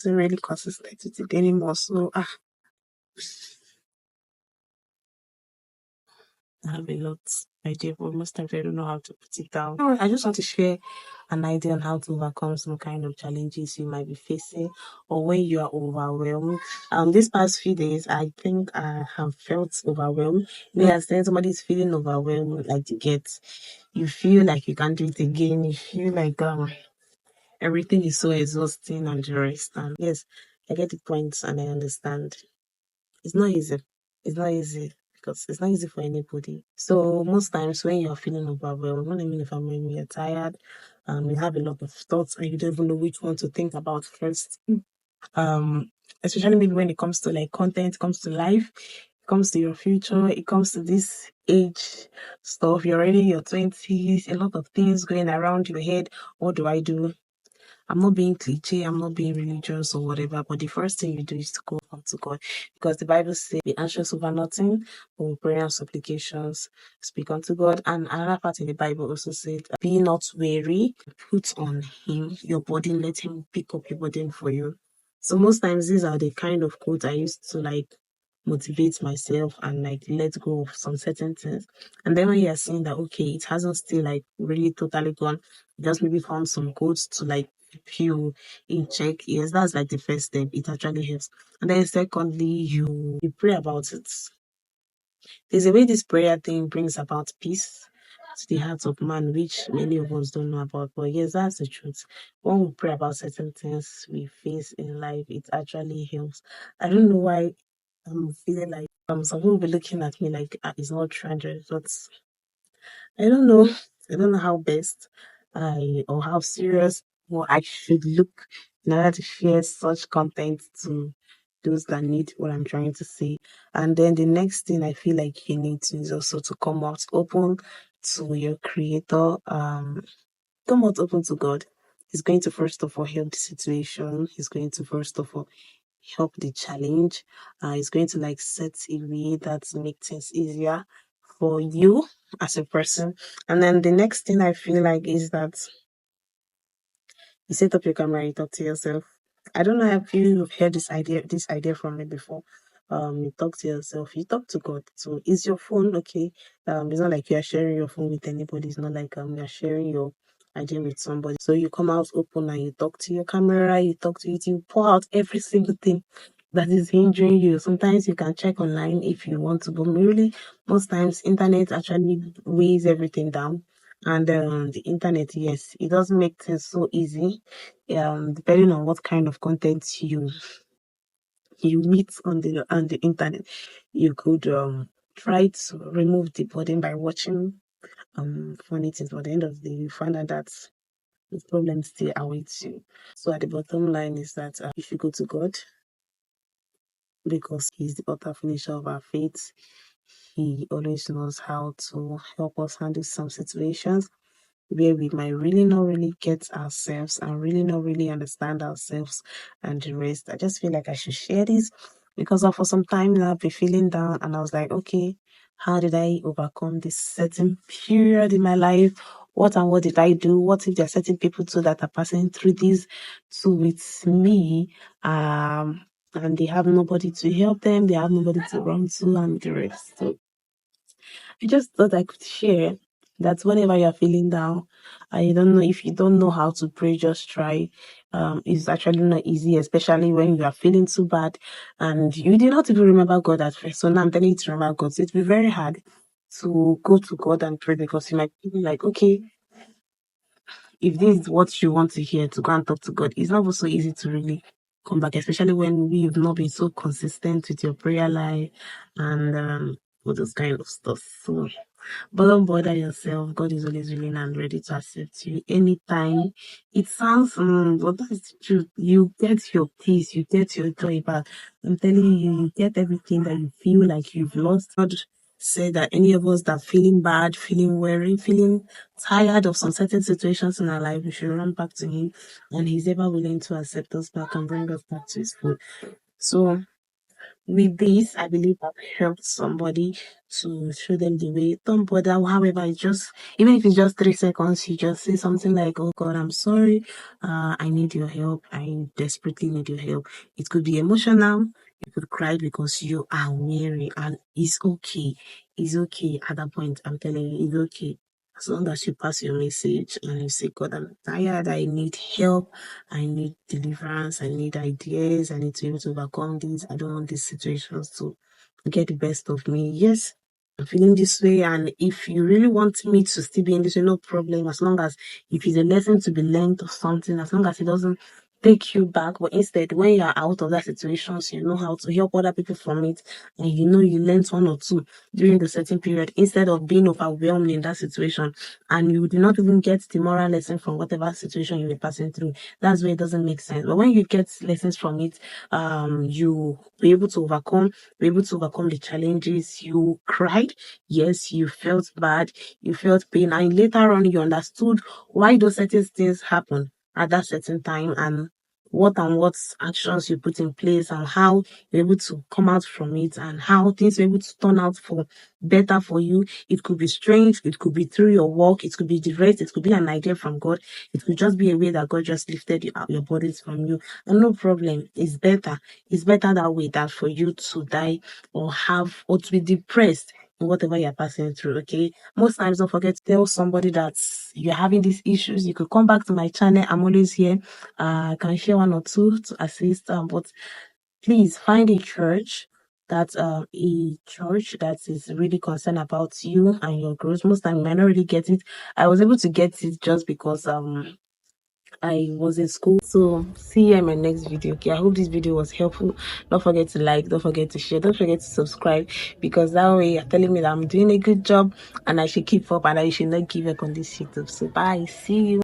Isn't really consistent with it anymore. So I have a lot idea, but most times I don't know how to put it down. No, I just want to share an idea on how to overcome some kind of challenges you might be facing or when you are overwhelmed. These past few days, I think I have felt overwhelmed. As then somebody is feeling overwhelmed, like you feel like you can't do it again. You feel like everything is so exhausting and the rest. And yes, I get the points and I understand. It's not easy. It's not easy because it's not easy for anybody. So most times when you're feeling overwhelmed, when I mean if I'm when you're tired, you have a lot of thoughts and you don't even know which one to think about first. Um, Especially maybe when it comes to like content, comes to life, it comes to your future, it comes to this age stuff. You're already in your 20s, a lot of things going around your head. What do I do? I'm not being cliche, I'm not being religious or whatever, but the first thing you do is to go up to God because the Bible says, be anxious over nothing, but with prayer and supplications, speak unto God. And another part in the Bible also said, be not weary, put on Him your burden, let Him pick up your burden for you. So most times these are the kind of quotes I used to like motivate myself and like let go of some certain things. And then when you're seeing that okay, it hasn't still like really totally gone, just maybe found some quotes to like keep you in check. Yes, that's like the first step. It actually helps. And then secondly, you pray about it. There's a way this prayer thing brings about peace to the heart of man, which many of us don't know about. But yes, that's the truth. When we pray about certain things we face in life, it actually helps. I don't know why I'm feeling like some people will be looking at me like it's not 300, but I don't know. I don't know how best or how serious or I should look in order to share such content to those that need what I'm trying to say. And then the next thing I feel like you need to is also to come out open to your creator. Come out open to God. He's going to first of all help the situation. He's going to first of all help the challenge. It's going to like set a way that make things easier for you as a person. And then the next thing I feel like is that you set up your camera, you talk to yourself. I don't know if you've heard this idea from me before. You talk to yourself, you talk to God. So is your phone okay? It's not like you are sharing your phone with anybody. It's not like you're sharing your idea with somebody. So you come out open and you talk to your camera, you talk to it, you pour out every single thing that is hindering you. Sometimes you can check online if you want to, but really most times internet actually weighs everything down. And the internet, yes, it doesn't make things so easy. Depending on what kind of content you meet on the internet, you could try to remove the burden by watching funny things. But at the end of the day, you find out that the problem still awaits you. So at the bottom line is that you should go to God because He's the author finisher of our faith. He always knows how to help us handle some situations where we might really not really get ourselves and really not really understand ourselves and the rest. I just feel like I should share this because for some time now I've been feeling down and I was like, okay, how did I overcome this certain period in my life? What did I do? What if there are certain people too that are passing through this too with me? And they have nobody to help them, they have nobody to run to and the rest. So I just thought I could share that whenever you're feeling down, I don't know if you don't know how to pray, just try. It's actually not easy, especially when you are feeling too bad and you did not even remember God at first. So now I'm telling you to remember God. So it'll be very hard to go to God and pray because you might be like, okay, if this is what you want to hear, to go and talk to God, it's not so easy to really come back, especially when you've not been so consistent with your prayer life and all those kind of stuff. So but don't bother yourself. God is always willing and ready to accept you anytime. It sounds, but that's the truth. You get your peace, you get your joy back. I'm telling you, you get everything that you feel like you've lost. God said that any of us that feeling bad, feeling weary, feeling tired of some certain situations in our life, we should run back to Him, and He's ever willing to accept us back and bring us back to His fold. So with this, I believe I've helped somebody to show them the way. Don't bother, however, it's just, even if it's just 3 seconds, you just say something like, "Oh God, I'm sorry. I need your help. I desperately need your help." It could be emotional. You could cry because you are weary, and it's okay. It's okay at that point. I'm telling you, it's okay. As long as you pass your message and you say, "God, I'm tired. I need help. I need deliverance. I need ideas. I need to be able to overcome this. I don't want these situations to get the best of me." Yes, I'm feeling this way. And if you really want me to still be in this way, no problem. As long as if it's a lesson to be learned or something, as long as it doesn't take you back, but instead, when you're out of that situation, so you know how to help other people from it, and you know you learned one or two during the certain period, instead of being overwhelmed in that situation, and you do not even get the moral lesson from whatever situation you were passing through. That's where it doesn't make sense. But when you get lessons from it, you be able to overcome, the challenges. You cried, yes, you felt bad, you felt pain, and later on you understood why those certain things happen at that certain time, and what actions you put in place, and how you're able to come out from it, and how things are able to turn out for better for you. It could be strange, it could be through your work, it could be the rest, it could be an idea from God, it could just be a way that God just lifted your bodies from you. And no problem, it's better. It's better that way than for you to die or to be depressed in whatever you're passing through. Okay. Most times, don't forget to tell somebody that you're having these issues. You could come back to my channel. I'm always here. I can share one or two to assist. But please find a church that is really concerned about you and your growth. Most time you might not really get it. I was able to get it just because I was in school. So see you in my next video. Okay, I hope this video was helpful. Don't forget to like, don't forget to share, don't forget to subscribe, because that way you're telling me that I'm doing a good job and I should keep up and I should not give up on this YouTube. So bye, see you.